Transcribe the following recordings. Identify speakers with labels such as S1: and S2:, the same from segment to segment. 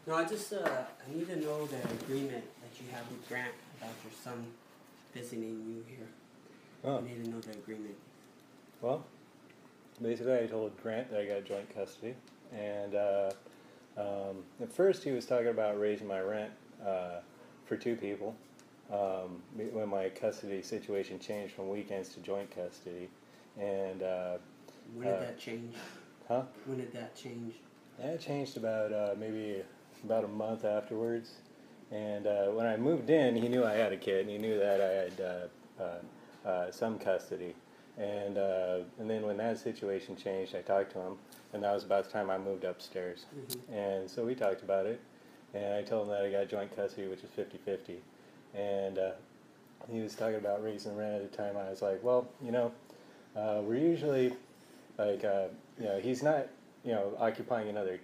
S1: No, I need to know the agreement that you have with Grant about your son visiting you here.
S2: Oh.
S1: I need to know the agreement.
S2: Well, basically I told Grant that I got joint custody, and at first he was talking about raising my rent for two people when my custody situation changed from weekends to joint custody. And
S1: when did that change?
S2: Huh?
S1: When did that change?
S2: That changed about maybe about a month afterwards. And when I moved in, he knew I had a kid, and he knew that I had some custody. And then when that situation changed, I talked to him, and that was about the time I moved upstairs.
S1: Mm-hmm.
S2: And so we talked about it, and I told him that I got joint custody, which is 50-50. And he was talking about raising rent at the time. I was like, well, we're usually like, he's not, occupying another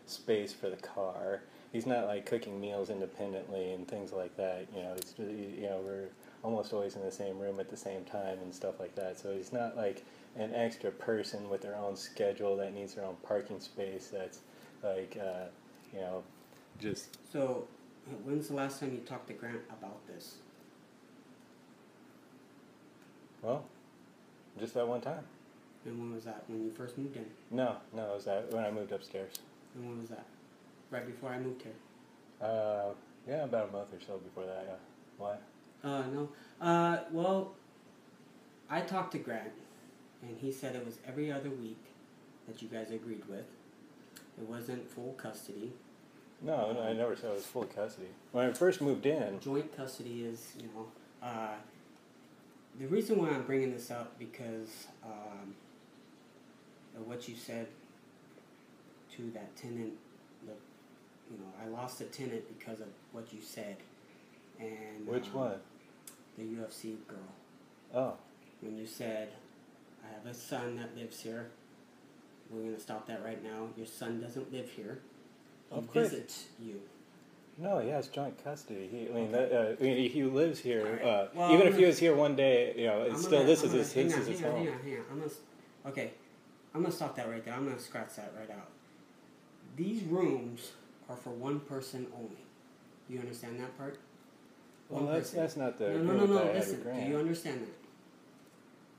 S2: space for the car. He's not like cooking meals independently and things like that. We're almost always in the same room at the same time and stuff like that. So he's not like an extra person with their own schedule that needs their own parking space. That's like, just.
S1: So, when's the last time you talked to Grant about this?
S2: Well, just that one time.
S1: And when was that? When you first moved in?
S2: No, it was that when I moved upstairs.
S1: And when was that? Right before I moved here?
S2: Yeah, about a month or so before that, yeah. Why?
S1: No. Well, I talked to Grant, and he said it was every other week that you guys agreed with. It wasn't full custody.
S2: No, I never said it was full custody. When I first moved in...
S1: Joint custody is, the reason why I'm bringing this up because of what you said to that tenant, I lost a tenant because of what you said. And
S2: which one?
S1: The UFC girl.
S2: Oh.
S1: When you said, I have a son that lives here. We're going to stop that right now. Your son doesn't live here. He visits you.
S2: No, he has joint custody. He lives here.
S1: Right. Well,
S2: even if he was here one day, it's still this is his home.
S1: Hang on. I'm gonna stop that right there. I'm gonna scratch that right out. These rooms are for one person only. You understand that part?
S2: Well, that's not the
S1: no. Listen, do you understand that?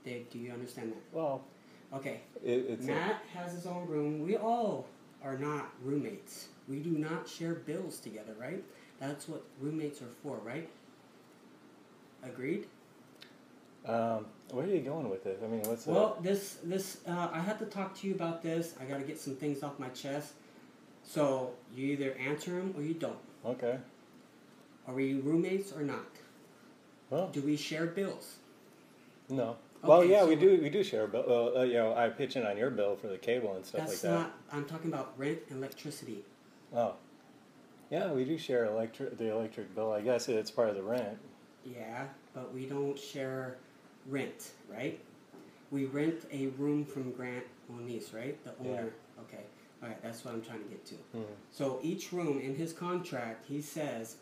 S1: Dave, do you understand that?
S2: Well,
S1: okay. Matt has his own room. We all are not roommates. We do not share bills together, right? That's what roommates are for, right? Agreed?
S2: Where are you going with this? I mean, what's
S1: this I had to talk to you about this. I got to get some things off my chest. So, you either answer them or you don't.
S2: Okay.
S1: Are we roommates or not?
S2: Well,
S1: do we share bills?
S2: No.
S1: Okay,
S2: well, yeah, we do share a bill. Well, I pitch in on your bill for the cable and stuff like that.
S1: That's not. I'm talking about rent and electricity.
S2: Oh. Yeah, we do share the electric bill. I guess it's part of the rent.
S1: Yeah, but we don't share rent, right? We rent a room from Grant Moniz, right? The owner.
S2: Yeah.
S1: Okay. All right, that's what I'm trying to get to.
S2: Mm-hmm.
S1: So each room, in his contract, he says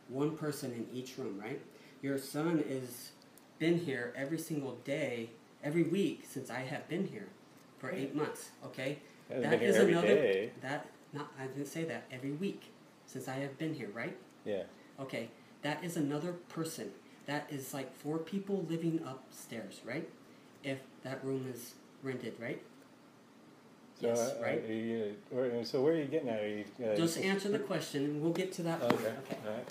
S1: one person in each room, right? Your son is been here every single day, every week since I have been here for 8 months, okay?
S2: That is another day.
S1: I didn't say that. Every week since I have been here, right?
S2: Yeah.
S1: Okay, that is another person. That is like 4 people living upstairs, right? If that room is rented, right?
S2: So,
S1: yes, right?
S2: So where are you getting at?
S1: Just answer the question, and we'll get to that point.
S2: Okay.
S1: Okay.
S2: All right.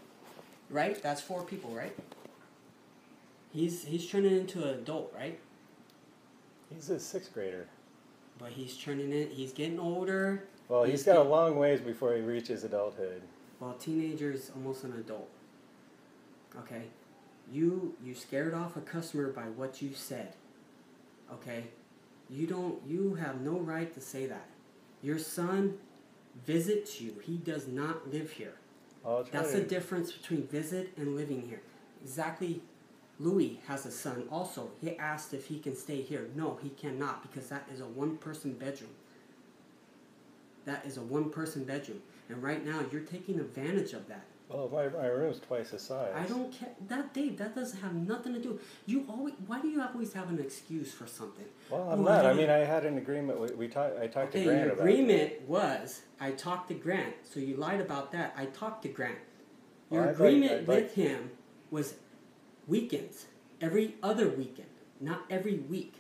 S1: Right? That's 4 people, right? He's turning into an adult, right?
S2: He's a 6th grader.
S1: But he's getting older.
S2: Well, he's got a long ways before he reaches adulthood.
S1: Well, teenager's almost an adult. Okay? You scared off a customer by what you said. Okay? You have no right to say that. Your son visits you. He does not live here. That's the difference between visit and living here. Exactly. Louis has a son also. He asked if he can stay here. No, he cannot because that is a one-person bedroom. That is a one-person bedroom. And right now, you're taking advantage of that.
S2: Well, my room's twice the size.
S1: I don't care. That, Dave, that doesn't have nothing to do. You always. Why do you always have an excuse for something?
S2: Well, I'm not. I mean, I had an agreement. I talked to Grant
S1: your
S2: about
S1: agreement was I talked to Grant. So you lied about that. I talked to Grant. Your
S2: Well,
S1: agreement with him was weekends, every other weekend, not every week.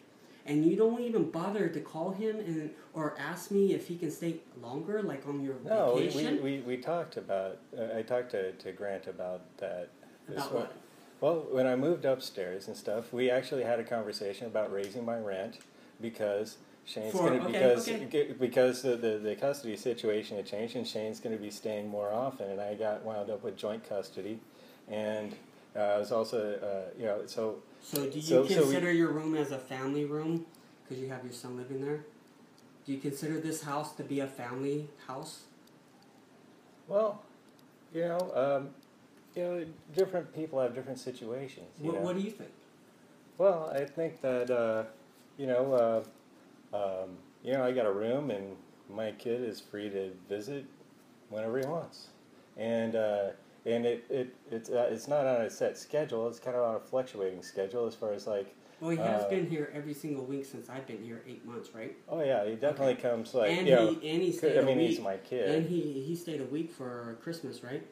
S1: And you don't even bother to call him or ask me if he can stay longer, like on your vacation.
S2: No, we talked about. I talked to Grant about that.
S1: About what?
S2: Well, when I moved upstairs and stuff, we actually had a conversation about raising my rent because Shane's because the custody situation had changed and Shane's going to be staying more often, and I got wound up with joint custody, and I was also so.
S1: So do you consider your room as a family room because you have your son living there? Do you consider this house to be a family house?
S2: Well, different people have different situations.
S1: What do you think?
S2: Well, I think that I got a room and my kid is free to visit whenever he wants, and it's not on a set schedule. It's kind of on a fluctuating schedule as far as like.
S1: Well, he has been here every single week since I've been here 8 months, right?
S2: Oh yeah, he definitely comes like
S1: he stayed a week.
S2: He's my kid.
S1: And he stayed a week for Christmas, right?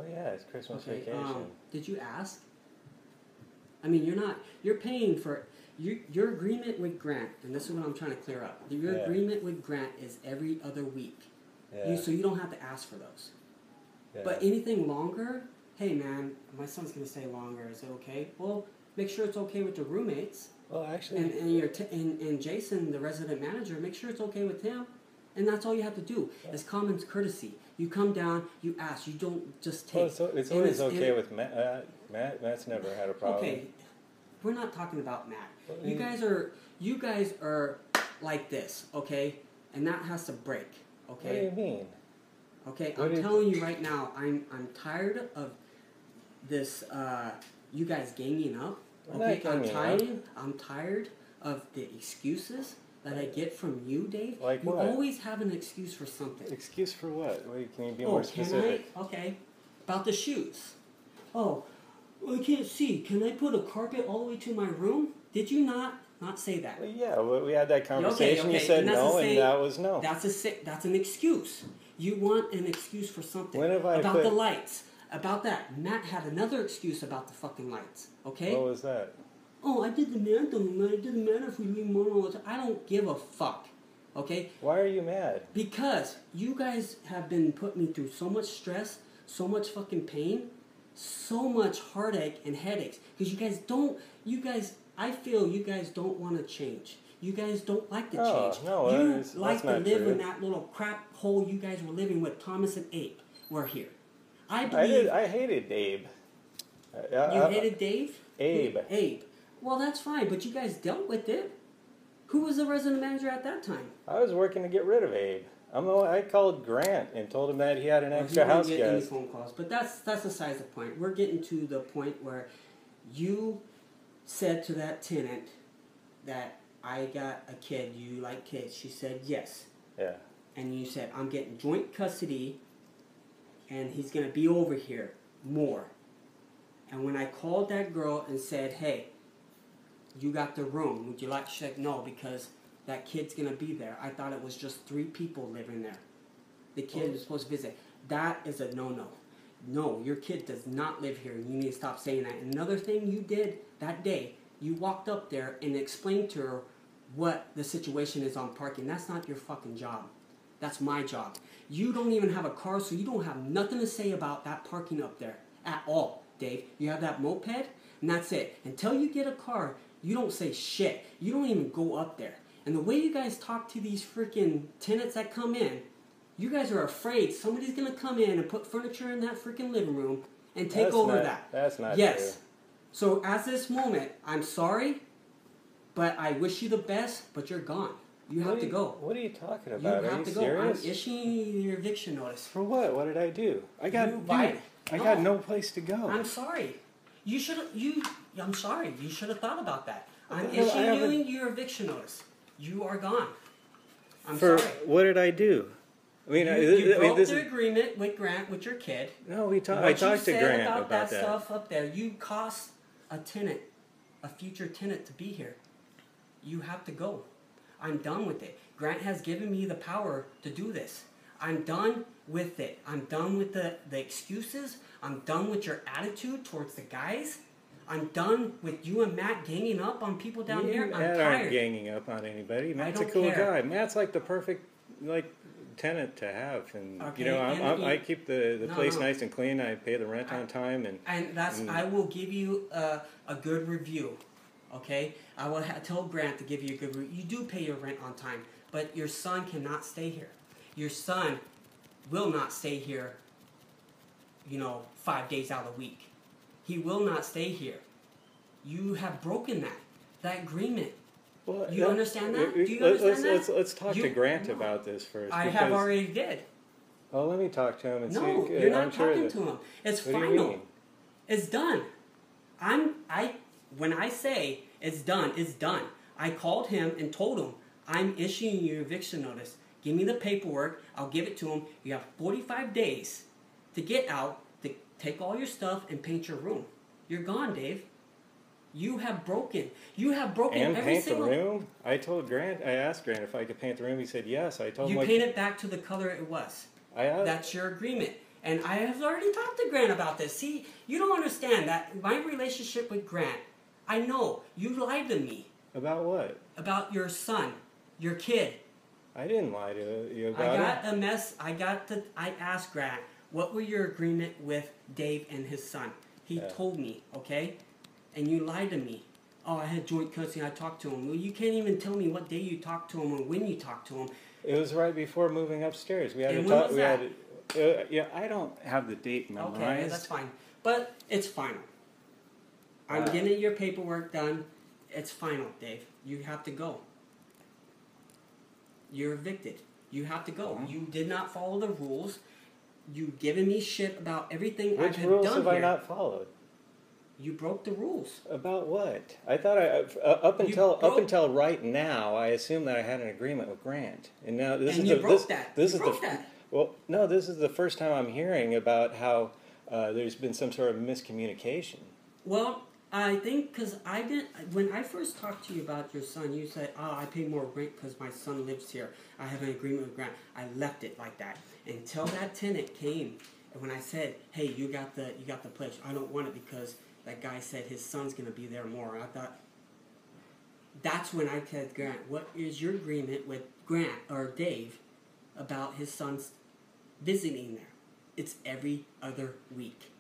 S2: Oh yeah, it's Christmas vacation.
S1: Did you ask? I mean, you're paying for your agreement with Grant, and this is what I'm trying to clear up. Your agreement with Grant is every other week.
S2: Yeah.
S1: So you don't have to ask for those.
S2: Yeah.
S1: But anything longer, hey man, my son's gonna stay longer. Is it okay? Well, make sure it's okay with the roommates.
S2: Well, actually,
S1: and Jason, the resident manager, make sure it's okay with him. And that's all you have to do. It's common courtesy. You come down, you ask. You don't just take.
S2: Well, it's always okay with Matt. Matt's never had a problem.
S1: Okay, we're not talking about Matt.
S2: Well,
S1: you guys are like this, okay? And that has to break, okay?
S2: What do you mean?
S1: Okay, I'm telling you right now, I'm tired of this. You guys ganging up. Okay, I'm tired of the excuses that I get from you, Dave.
S2: Like
S1: you
S2: what?
S1: always have an excuse for something.
S2: Excuse for what? Can you be more specific?
S1: Can I? Okay. About the shoes. Oh, well, I can't see. Can I put a carpet all the way to my room? Did you not say that?
S2: Well, yeah, we had that conversation. You said no, and that was no.
S1: That's an excuse. You want an excuse for something.
S2: When have I
S1: about the lights? About that. Matt had another excuse about the fucking lights. Okay?
S2: What was that?
S1: Oh, I did the math on it. It doesn't matter if we leave more all the time. I don't give a fuck. Okay?
S2: Why are you mad?
S1: Because you guys have been putting me through so much stress, so much fucking pain, so much heartache and headaches. Because I feel you guys don't want to change. You guys don't like to change.
S2: No,
S1: you like to live
S2: true.
S1: in that little crap hole you guys were living with. Thomas and Abe were here.
S2: I hated Abe.
S1: You hated Dave?
S2: Abe.
S1: Well, that's fine, but you guys dealt with it. Who was the resident manager at that time?
S2: I was working to get rid of Abe. I called Grant and told him that he had an extra house guest.
S1: He didn't get any phone calls, but that's besides the point. We're getting to the point where you said to that tenant that I got a kid. You like kids? She said yes.
S2: Yeah.
S1: And you said I'm getting joint custody, and he's gonna be over here more. And when I called that girl and said, hey, you got the room, would you like? She said, no, because that kid's going to be there. I thought it was just 3 people living there. The kid is supposed to visit. That is a no-no. No, your kid does not live here, and you need to stop saying that. Another thing you did that day, you walked up there and explained to her what the situation is on parking. That's not your fucking job. That's my job. You don't even have a car, so you don't have nothing to say about that parking up there at all, Dave. You have that moped, and that's it. Until you get a car, you don't say shit. You don't even go up there. And the way you guys talk to these freaking tenants that come in, you guys are afraid somebody's going to come in and put furniture in that freaking living room and take over that.
S2: That's not true.
S1: Yes. So at this moment, I'm sorry, but I wish you the best, but you're gone. You have to go.
S2: What are you talking about?
S1: You have to go.
S2: Serious?
S1: I'm issuing your eviction notice.
S2: For what? What did I do? I got no place to go.
S1: I'm sorry. I'm sorry. You should have thought about that. I'm issuing your eviction notice. You are gone. I'm sorry.
S2: What did I do? I mean,
S1: You broke the agreement with Grant, with your kid.
S2: No, I talked to Grant about that.
S1: Stuff up there. You cost a tenant, a future tenant, to be here. You have to go. I'm done with it. Grant has given me the power to do this. I'm done with it. I'm done with the excuses. I'm done with your attitude towards the guys. I'm done with you and Matt ganging up on people down here. I'm tired.
S2: Aren't ganging up on anybody. Matt's a cool guy. Matt's like the perfect tenant to have, and okay, I keep the place nice and clean. I pay the rent on time, and
S1: I will give you a good review. Okay, I will tell Grant to give you a good review. You do pay your rent on time, but your son cannot stay here. Your son will not stay here. 5 days out of the week. He will not stay here. You have broken that agreement. Well, you understand that? Do you understand that?
S2: Let's talk to Grant about this first.
S1: I have already did.
S2: Well, let me talk to him and see.
S1: No, you're not talking to him. It's final. It's done. When I say it's done, it's done. I called him and told him, I'm issuing you eviction notice. Give me the paperwork. I'll give it to him. You have 45 days to get out, to take all your stuff and paint your room. You're gone, Dave. You have broken.
S2: And
S1: every single...
S2: paint the room? I asked Grant if I could paint the room. He said yes. I told him...
S1: You paint it back to the color it was. That's your agreement. And I have already talked to Grant about this. See, you don't understand that my relationship with Grant, I know. You lied to me.
S2: About what?
S1: About your son, your kid.
S2: I didn't lie to you about it.
S1: I asked Grant, what were your agreement with Dave and his son? He told me, okay? And you lied to me. Oh, I had joint custody. I talked to him. Well, you can't even tell me what day you talked to him or when you talked to him.
S2: It was right before moving upstairs. We had
S1: to
S2: talk.
S1: Was that?
S2: I don't have the date memorized.
S1: Okay, that's fine. But it's final. I'm getting your paperwork done. It's final, Dave. You have to go. You're evicted. You have to go. You did not follow the rules. You've given me shit about everything I've done here.
S2: Which rules have I not followed?
S1: You broke the rules.
S2: About what? I thought up until right now, I assumed that I had an agreement with Grant, and now this Well, no, this is the first time I'm hearing about how there's been some sort of miscommunication.
S1: Well, I think because when I first talked to you about your son, you said, I pay more rent because my son lives here. I have an agreement with Grant. I left it like that until that tenant came. And when I said, hey, you got the place, I don't want it because that guy said his son's going to be there more. I thought, that's when I said, Grant, what is your agreement with Grant or Dave about his son's visiting there? It's every other week.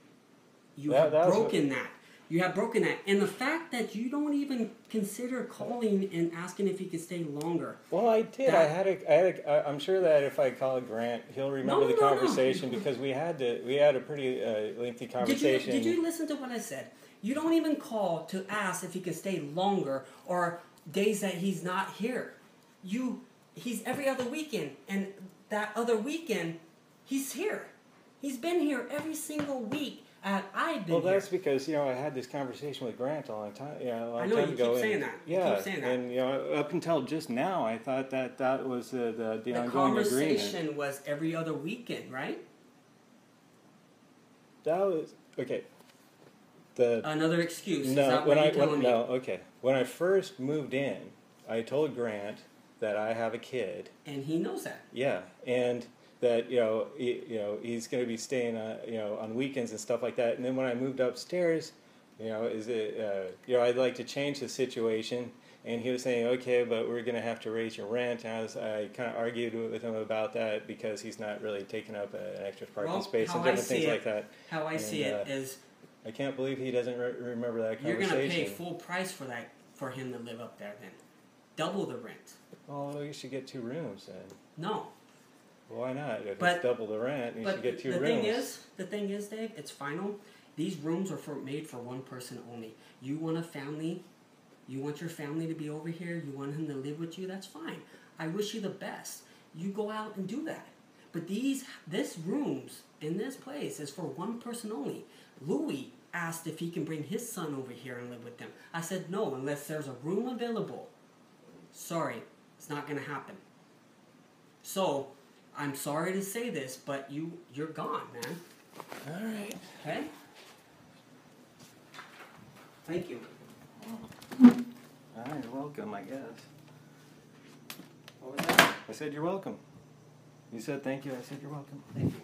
S1: You have broken that. You have broken that. And the fact that you don't even consider calling and asking if he could stay longer.
S2: Well, I did. I'm sure that if I call Grant, he'll remember the conversation because we had a pretty lengthy conversation.
S1: Did you listen to what I said? You don't even call to ask if he can stay longer or days that he's not here. He's every other weekend, and that other weekend, he's here. He's been here every single week. I've been
S2: Well, that's because, I had this conversation with Grant a long time ago.
S1: I know, you keep saying that.
S2: Yeah, and, up until just now, I thought that was the ongoing agreement.
S1: The conversation was every other weekend, right?
S2: That was, okay.
S1: Another excuse. Is that what you're telling me?
S2: No, okay. When I first moved in, I told Grant that I have a kid.
S1: And he knows that.
S2: Yeah, and that he's going to be staying on weekends and stuff like that. And then when I moved upstairs, I'd like to change the situation. And he was saying, okay, but we're going to have to raise your rent. And I kind of argued with him about that because he's not really taking up an extra parking space and different things like that.
S1: How I see it is,
S2: I can't believe he doesn't remember that conversation.
S1: You're going to pay full price for him to live up there then. Double the rent.
S2: Oh, you should get 2 rooms then.
S1: No.
S2: Why not? If it's double the rent, you should get 2 rooms.
S1: The thing is, Dave, it's final. These rooms are made for one person only. You want a family, you want your family to be over here, you want him to live with you, that's fine. I wish you the best. You go out and do that. But this rooms in this place is for one person only. Louis asked if he can bring his son over here and live with them. I said no, unless there's a room available. Sorry, it's not going to happen. So, I'm sorry to say this, but you're gone, man.
S2: All right.
S1: Okay? Thank you.
S2: All right, you're welcome, I guess.
S1: What was that?
S2: I said you're welcome. You said thank you, I said you're welcome.
S1: Thank you.